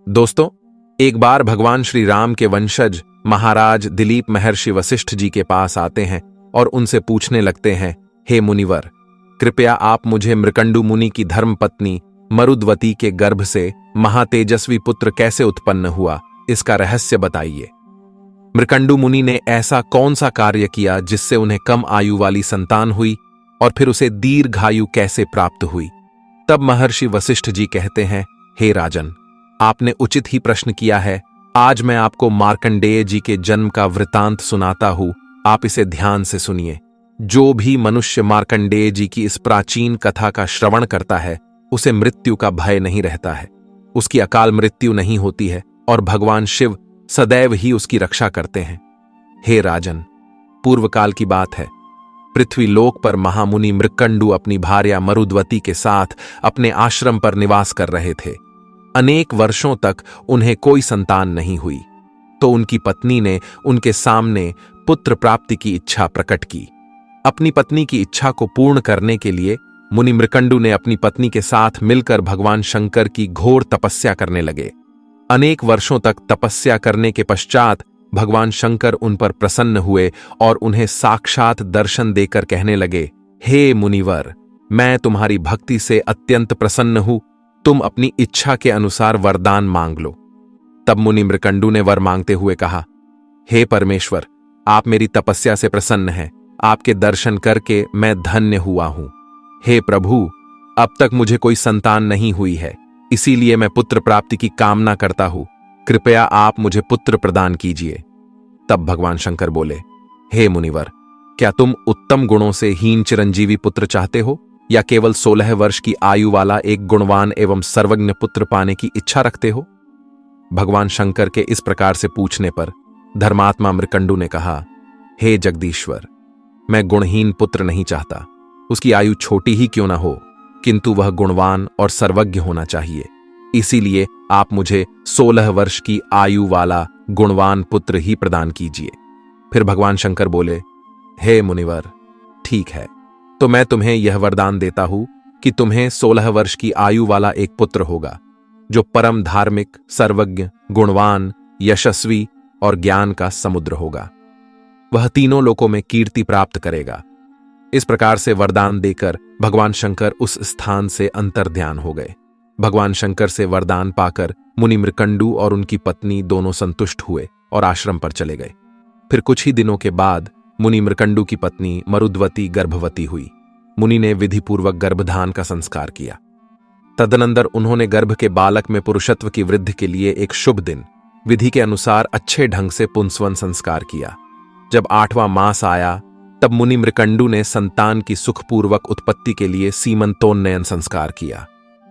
दोस्तों, एक बार भगवान श्री राम के वंशज महाराज दिलीप महर्षि वशिष्ठ जी के पास आते हैं और उनसे पूछने लगते हैं, हे मुनिवर, कृपया आप मुझे मृकंडु मुनि की धर्मपत्नी मरुद्वती के गर्भ से महातेजस्वी पुत्र कैसे उत्पन्न हुआ, इसका रहस्य बताइए। मृकंडु मुनि ने ऐसा कौन सा कार्य किया जिससे उन्हें कम आयु वाली संतान हुई और फिर उसे दीर्घायु कैसे प्राप्त हुई। तब महर्षि वशिष्ठ जी कहते हैं, हे राजन, आपने उचित ही प्रश्न किया है। आज मैं आपको मार्कंडेय जी के जन्म का वृतांत सुनाता हूं, आप इसे ध्यान से सुनिए। जो भी मनुष्य मार्कंडेय जी की इस प्राचीन कथा का श्रवण करता है, उसे मृत्यु का भय नहीं रहता है, उसकी अकाल मृत्यु नहीं होती है और भगवान शिव सदैव ही उसकी रक्षा करते हैं। हे राजन, पूर्व काल की बात है। पृथ्वी लोक पर महामुनि मृकंडु अपनी भार्या मरुद्वती के साथ अपने आश्रम पर निवास कर रहे थे। अनेक वर्षों तक उन्हें कोई संतान नहीं हुई, तो उनकी पत्नी ने उनके सामने पुत्र प्राप्ति की इच्छा प्रकट की। अपनी पत्नी की इच्छा को पूर्ण करने के लिए मुनि मृकंडु ने अपनी पत्नी के साथ मिलकर भगवान शंकर की घोर तपस्या करने लगे। अनेक वर्षों तक तपस्या करने के पश्चात भगवान शंकर उन पर प्रसन्न हुए और उन्हें साक्षात दर्शन देकर कहने लगे, हे मुनिवर, मैं तुम्हारी भक्ति से अत्यंत प्रसन्न हूं, तुम अपनी इच्छा के अनुसार वरदान मांग लो। तब मुनि मृकंडु ने वर मांगते हुए कहा, हे परमेश्वर, आप मेरी तपस्या से प्रसन्न हैं, आपके दर्शन करके मैं धन्य हुआ हूं। हे प्रभु, अब तक मुझे कोई संतान नहीं हुई है, इसीलिए मैं पुत्र प्राप्ति की कामना करता हूं, कृपया आप मुझे पुत्र प्रदान कीजिए। तब भगवान शंकर बोले, हे मुनिवर, क्या तुम उत्तम गुणों से हीन चिरंजीवी पुत्र चाहते हो या केवल 16 वर्ष की आयु वाला एक गुणवान एवं सर्वज्ञ पुत्र पाने की इच्छा रखते हो। भगवान शंकर के इस प्रकार से पूछने पर धर्मात्मा मृकंडु ने कहा, हे जगदीश्वर, मैं गुणहीन पुत्र नहीं चाहता, उसकी आयु छोटी ही क्यों ना हो, किंतु वह गुणवान और सर्वज्ञ होना चाहिए। इसीलिए आप मुझे 16 वर्ष की आयु वाला गुणवान पुत्र ही प्रदान कीजिए। फिर भगवान शंकर बोले, हे मुनिवर, ठीक है, तो मैं तुम्हें यह वरदान देता हूं कि तुम्हें 16 वर्ष की आयु वाला एक पुत्र होगा, जो परम धार्मिक, सर्वज्ञ, गुणवान, यशस्वी और ज्ञान का समुद्र होगा। वह तीनों लोकों में कीर्ति प्राप्त करेगा। इस प्रकार से वरदान देकर भगवान शंकर उस स्थान से अंतर्ध्यान हो गए। भगवान शंकर से वरदान पाकर मुनि मृकंडु और उनकी पत्नी दोनों संतुष्ट हुए और आश्रम पर चले गए। फिर कुछ ही दिनों के बाद मुनि मृकंडु की पत्नी मरुद्वती गर्भवती हुई। मुनि ने विधिपूर्वक गर्भधान का संस्कार किया। तदनंतर उन्होंने गर्भ के बालक में पुरुषत्व की वृद्धि के लिए एक शुभ दिन विधि के अनुसार अच्छे ढंग से पुंसवन संस्कार किया। जब 8वां मास आया, तब मुनि मृकंडु ने संतान की सुखपूर्वक उत्पत्ति के लिए सीमंतोन्नयन संस्कार किया,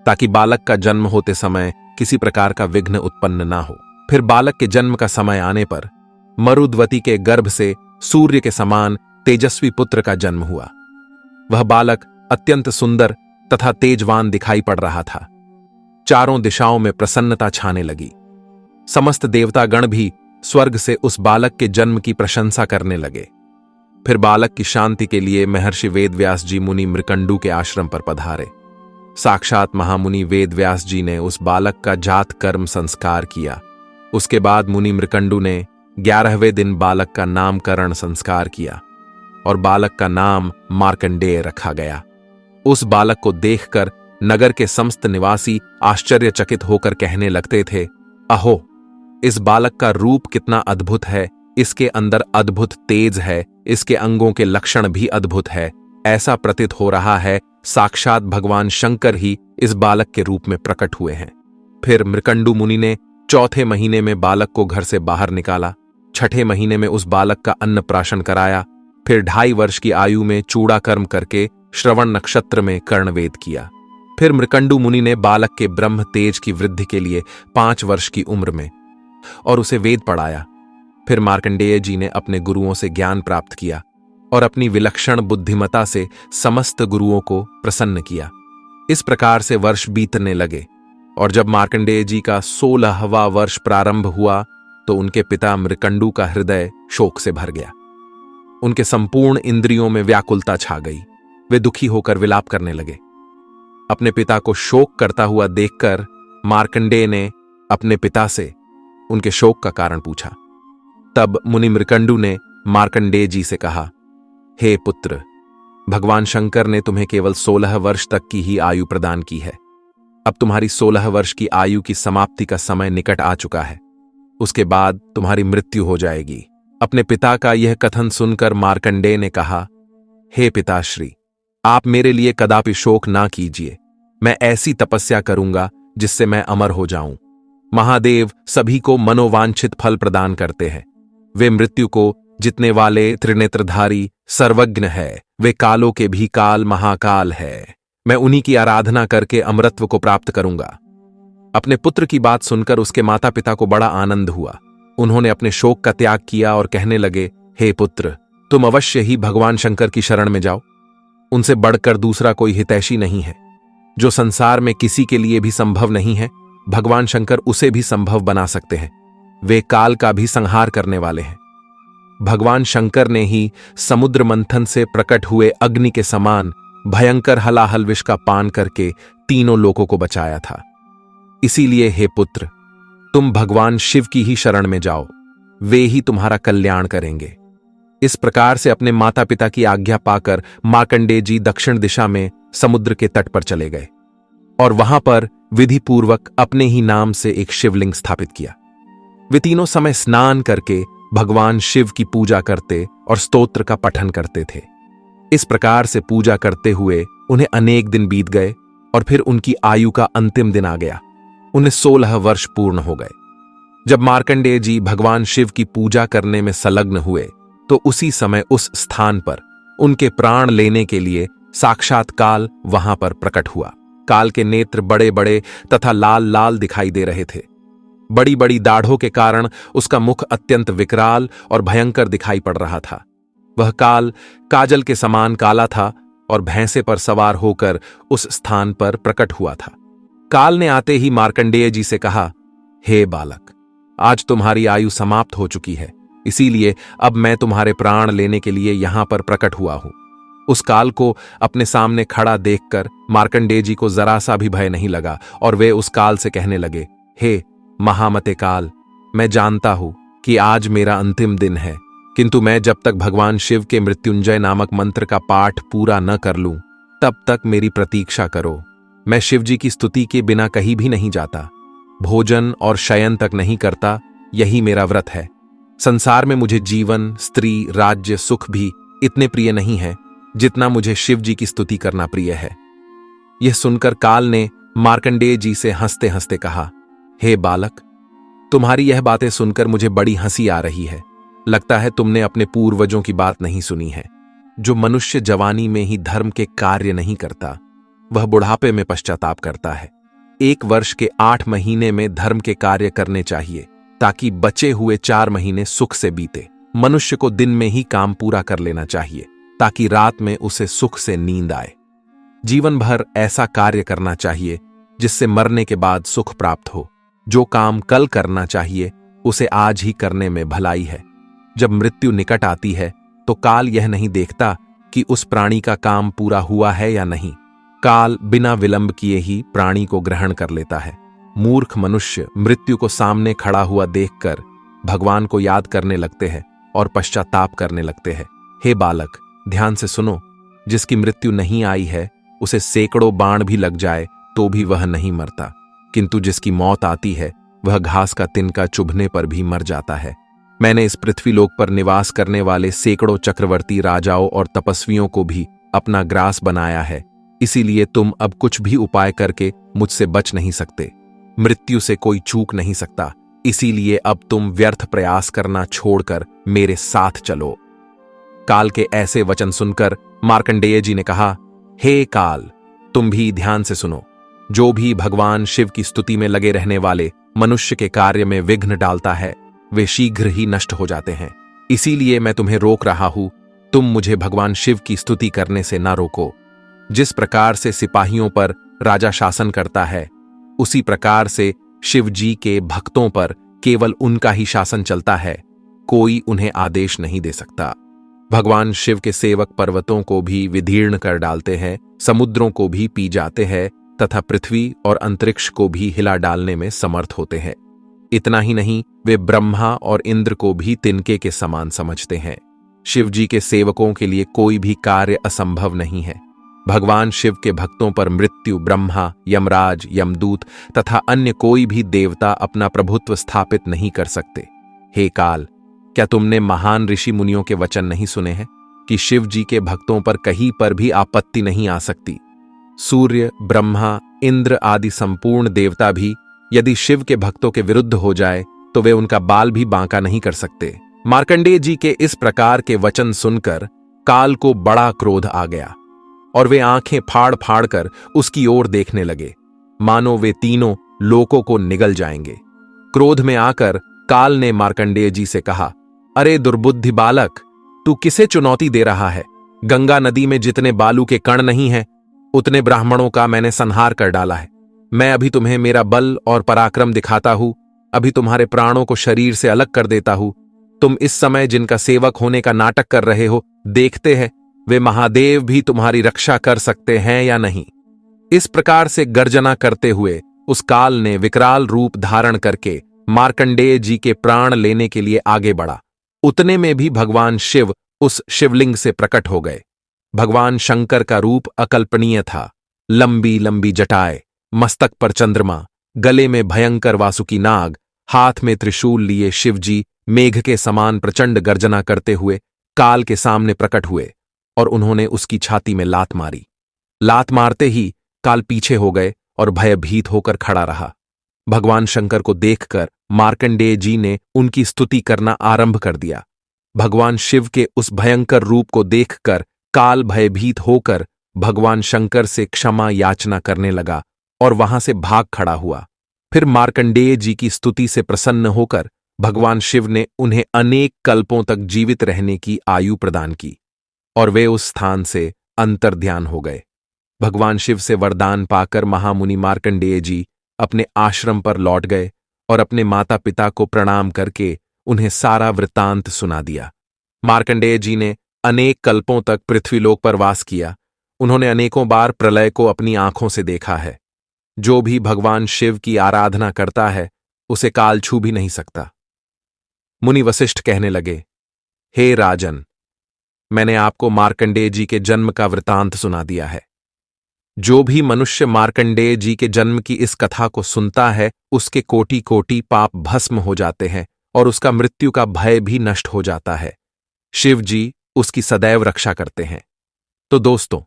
ताकि बालक का जन्म होते समय किसी प्रकार का विघ्न उत्पन्न ना हो। फिर बालक के जन्म का समय आने पर मरुद्वती के गर्भ से सूर्य के समान तेजस्वी पुत्र का जन्म हुआ। वह बालक अत्यंत सुंदर तथा तेजवान दिखाई पड़ रहा था। चारों दिशाओं में प्रसन्नता छाने लगी। समस्त देवतागण भी स्वर्ग से उस बालक के जन्म की प्रशंसा करने लगे। फिर बालक की शांति के लिए महर्षि वेदव्यास जी मुनि मृकंडु के आश्रम पर पधारे। साक्षात महामुनि वेदव्यास जी ने उस बालक का जात कर्म संस्कार किया। उसके बाद मुनि मृकंडु ने 11वें दिन बालक का नामकरण संस्कार किया और बालक का नाम मार्कंडेय रखा गया। उस बालक को देखकर नगर के समस्त निवासी आश्चर्यचकित होकर कहने लगते थे, अहो, इस बालक का रूप कितना अद्भुत है, इसके अंदर अद्भुत तेज है, इसके अंगों के लक्षण भी अद्भुत है। ऐसा प्रतीत हो रहा है साक्षात भगवान शंकर ही इस बालक के रूप में प्रकट हुए हैं। फिर मृकंडु मुनि ने 4थे महीने में बालक को घर से बाहर निकाला। 6ठे महीने में उस बालक का अन्नप्राशन कराया। फिर 2.5 वर्ष की आयु में चूड़ा कर्म करके श्रवण नक्षत्र में कर्णवेद किया। फिर मृकंडु मुनि ने बालक के ब्रह्म तेज की वृद्धि के लिए 5 वर्ष की उम्र में और उसे वेद पढ़ाया। फिर मार्कंडेय जी ने अपने गुरुओं से ज्ञान प्राप्त किया और अपनी विलक्षण बुद्धिमता से समस्त गुरुओं को प्रसन्न किया। इस प्रकार से वर्ष बीतने लगे और जब मार्कंडेय जी का 16वां वर्ष प्रारंभ हुआ, तो उनके पिता मृकंडु का हृदय शोक से भर गया। उनके संपूर्ण इंद्रियों में व्याकुलता छा गई। वे दुखी होकर विलाप करने लगे। अपने पिता को शोक करता हुआ देखकर मार्कंडेय ने अपने पिता से उनके शोक का कारण पूछा। तब मुनि मृकंडु ने मार्कंडेय जी से कहा, हे पुत्र, भगवान शंकर ने तुम्हें केवल 16 वर्ष तक की ही आयु प्रदान की है। अब तुम्हारी 16 वर्ष की आयु की समाप्ति का समय निकट आ चुका है। उसके बाद तुम्हारी मृत्यु हो जाएगी। अपने पिता का यह कथन सुनकर मार्कंडेय ने कहा, हे पिताश्री, आप मेरे लिए कदापि शोक ना कीजिए। मैं ऐसी तपस्या करूंगा जिससे मैं अमर हो जाऊं। महादेव सभी को मनोवांछित फल प्रदान करते हैं। वे मृत्यु को जितने वाले त्रिनेत्रधारी सर्वज्ञ है। वे कालों के भी काल महाकाल है। मैं उन्हीं की आराधना करके अमरत्व को प्राप्त करूंगा। अपने पुत्र की बात सुनकर उसके माता पिता को बड़ा आनंद हुआ। उन्होंने अपने शोक का त्याग किया और कहने लगे, हे पुत्र, तुम अवश्य ही भगवान शंकर की शरण में जाओ। उनसे बढ़कर दूसरा कोई हितैषी नहीं है। जो संसार में किसी के लिए भी संभव नहीं है, भगवान शंकर उसे भी संभव बना सकते हैं। वे काल का भी संहार करने वाले हैं। भगवान शंकर ने ही समुद्र मंथन से प्रकट हुए अग्नि के समान भयंकर हलाहल विष का पान करके तीनों लोगों को बचाया था। इसीलिए हे पुत्र, तुम भगवान शिव की ही शरण में जाओ। वे ही तुम्हारा कल्याण करेंगे। इस प्रकार से अपने माता पिता की आज्ञा पाकर मार्कंडेय जी दक्षिण दिशा में समुद्र के तट पर चले गए और वहां पर विधि पूर्वक अपने ही नाम से एक शिवलिंग स्थापित किया। वे तीनों समय स्नान करके भगवान शिव की पूजा करते और स्तोत्र का पठन करते थे। इस प्रकार से पूजा करते हुए उन्हें अनेक दिन बीत गए और फिर उनकी आयु का अंतिम दिन आ गया। उन्हें 16 वर्ष पूर्ण हो गए। जब मार्कंडेय जी भगवान शिव की पूजा करने में संलग्न हुए तो उसी समय उस स्थान पर उनके प्राण लेने के लिए साक्षात काल वहां पर प्रकट हुआ। काल के नेत्र बड़े बड़े तथा लाल लाल दिखाई दे रहे थे। बड़ी बड़ी दाढ़ों के कारण उसका मुख अत्यंत विकराल और भयंकर दिखाई पड़ रहा था। वह काल काजल के समान काला था और भैंसे पर सवार होकर उस स्थान पर प्रकट हुआ था। काल ने आते ही मार्कंडेय जी से कहा, हे बालक, आज तुम्हारी आयु समाप्त हो चुकी है, इसीलिए अब मैं तुम्हारे प्राण लेने के लिए यहां पर प्रकट हुआ हूं। उस काल को अपने सामने खड़ा देखकर मार्कंडेय जी को जरा सा भी भय नहीं लगा और वे उस काल से कहने लगे, हे महामते काल, मैं जानता हूं कि आज मेरा अंतिम दिन है, किंतु मैं जब तक भगवान शिव के मृत्युंजय नामक मंत्र का पाठ पूरा न कर लूं तब तक मेरी प्रतीक्षा करो। मैं शिव जी की स्तुति के बिना कहीं भी नहीं जाता, भोजन और शयन तक नहीं करता, यही मेरा व्रत है। संसार में मुझे जीवन, स्त्री, राज्य, सुख भी इतने प्रिय नहीं है जितना मुझे शिव जी की स्तुति करना प्रिय है। यह सुनकर काल ने मार्कंडेय जी से हंसते हंसते कहा, हे बालक, तुम्हारी यह बातें सुनकर मुझे बड़ी हंसी आ रही है। लगता है तुमने अपने पूर्वजों की बात नहीं सुनी है। जो मनुष्य जवानी में ही धर्म के कार्य नहीं करता, वह बुढ़ापे में पश्चाताप करता है। 1 वर्ष के 8 महीने में धर्म के कार्य करने चाहिए ताकि बचे हुए 4 महीने सुख से बीते। मनुष्य को दिन में ही काम पूरा कर लेना चाहिए ताकि रात में उसे सुख से नींद आए। जीवन भर ऐसा कार्य करना चाहिए जिससे मरने के बाद सुख प्राप्त हो। जो काम कल करना चाहिए उसे आज ही करने में भलाई है। जब मृत्यु निकट आती है तो काल यह नहीं देखता कि उस प्राणी का काम पूरा हुआ है या नहीं। काल बिना विलंब किए ही प्राणी को ग्रहण कर लेता है। मूर्ख मनुष्य मृत्यु को सामने खड़ा हुआ देखकर भगवान को याद करने लगते हैं और पश्चाताप करने लगते हैं। हे बालक, ध्यान से सुनो, जिसकी मृत्यु नहीं आई है उसे सैकड़ों बाण भी लग जाए तो भी वह नहीं मरता, किंतु जिसकी मौत आती है वह घास का तिनका चुभने पर भी मर जाता है। मैंने इस पृथ्वीलोक पर निवास करने वाले सैकड़ों चक्रवर्ती राजाओं और तपस्वियों को भी अपना ग्रास बनाया है, इसीलिए तुम अब कुछ भी उपाय करके मुझसे बच नहीं सकते। मृत्यु से कोई चूक नहीं सकता, इसीलिए अब तुम व्यर्थ प्रयास करना छोड़कर मेरे साथ चलो। काल के ऐसे वचन सुनकर मार्कंडेय जी ने कहा, हे काल, तुम भी ध्यान से सुनो। जो भी भगवान शिव की स्तुति में लगे रहने वाले मनुष्य के कार्य में विघ्न डालता है वे शीघ्र ही नष्ट हो जाते हैं। इसीलिए मैं तुम्हें रोक रहा हूं, तुम मुझे भगवान शिव की स्तुति करने से ना रोको। जिस प्रकार से सिपाहियों पर राजा शासन करता है, उसी प्रकार से शिव जी के भक्तों पर केवल उनका ही शासन चलता है, कोई उन्हें आदेश नहीं दे सकता। भगवान शिव के सेवक पर्वतों को भी विदीर्ण कर डालते हैं, समुद्रों को भी पी जाते हैं तथा पृथ्वी और अंतरिक्ष को भी हिला डालने में समर्थ होते हैं। इतना ही नहीं, वे ब्रह्मा और इंद्र को भी तिनके के समान समझते हैं। शिव जी के सेवकों के लिए कोई भी कार्य असंभव नहीं है। भगवान शिव के भक्तों पर मृत्यु, ब्रह्मा, यमराज, यमदूत तथा अन्य कोई भी देवता अपना प्रभुत्व स्थापित नहीं कर सकते। हे काल, क्या तुमने महान ऋषि मुनियों के वचन नहीं सुने हैं कि शिव जी के भक्तों पर कहीं पर भी आपत्ति नहीं आ सकती? सूर्य, ब्रह्मा, इंद्र आदि संपूर्ण देवता भी यदि शिव के भक्तों के विरुद्ध हो जाए तो वे उनका बाल भी बांका नहीं कर सकते। मार्कंडेय जी के इस प्रकार के वचन सुनकर काल को बड़ा क्रोध आ गया और वे आंखें फाड़ फाड़ कर उसकी ओर देखने लगे, मानो वे तीनों लोकों को निगल जाएंगे। क्रोध में आकर काल ने मार्कंडेय जी से कहा, अरे दुर्बुद्धि बालक, तू किसे चुनौती दे रहा है? गंगा नदी में जितने बालू के कण नहीं हैं, उतने ब्राह्मणों का मैंने संहार कर डाला है। मैं अभी तुम्हें मेरा बल और पराक्रम दिखाता हूं, अभी तुम्हारे प्राणों को शरीर से अलग कर देता हूं। तुम इस समय जिनका सेवक होने का नाटक कर रहे हो, देखते हैं वे महादेव भी तुम्हारी रक्षा कर सकते हैं या नहीं। इस प्रकार से गर्जना करते हुए उस काल ने विकराल रूप धारण करके मार्कंडेय जी के प्राण लेने के लिए आगे बढ़ा। उतने में भी भगवान शिव उस शिवलिंग से प्रकट हो गए। भगवान शंकर का रूप अकल्पनीय था। लंबी लंबी जटाएं, मस्तक पर चंद्रमा, गले में भयंकर वासुकी नाग, हाथ में त्रिशूल लिए शिवजी मेघ के समान प्रचंड गर्जना करते हुए काल के सामने प्रकट हुए और उन्होंने उसकी छाती में लात मारी। लात मारते ही काल पीछे हो गए और भयभीत होकर खड़ा रहा। भगवान शंकर को देखकर मार्कंडेय जी ने उनकी स्तुति करना आरंभ कर दिया। भगवान शिव के उस भयंकर रूप को देखकर काल भयभीत होकर भगवान शंकर से क्षमा याचना करने लगा और वहां से भाग खड़ा हुआ। फिर मार्कंडेय जी की स्तुति से प्रसन्न होकर भगवान शिव ने उन्हें अनेक कल्पों तक जीवित रहने की आयु प्रदान की और वे उस स्थान से अंतर्ध्यान हो गए। भगवान शिव से वरदान पाकर महामुनि मार्कंडेय जी अपने आश्रम पर लौट गए और अपने माता पिता को प्रणाम करके उन्हें सारा वृत्तांत सुना दिया। मार्कंडेय जी ने अनेक कल्पों तक पृथ्वीलोक पर वास किया। उन्होंने अनेकों बार प्रलय को अपनी आंखों से देखा है। जो भी भगवान शिव की आराधना करता है उसे काल छू भी नहीं सकता। मुनि वशिष्ठ कहने लगे, हे राजन, मैंने आपको मार्कंडेय जी के जन्म का वृतांत सुना दिया है। जो भी मनुष्य मार्कंडेय जी के जन्म की इस कथा को सुनता है उसके कोटि कोटि पाप भस्म हो जाते हैं और उसका मृत्यु का भय भी नष्ट हो जाता है। शिव जी उसकी सदैव रक्षा करते हैं। तो दोस्तों,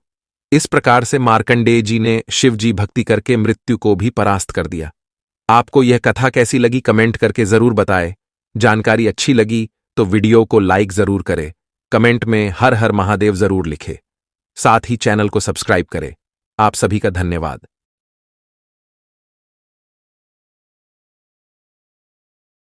इस प्रकार से मार्कंडेय जी ने शिव जी भक्ति करके मृत्यु को भी परास्त कर दिया। आपको यह कथा कैसी लगी कमेंट करके जरूर बताएं। जानकारी अच्छी लगी तो वीडियो को लाइक जरूर करें। कमेंट में हर हर महादेव जरूर लिखें। साथ ही चैनल को सब्सक्राइब करें। आप सभी का धन्यवाद।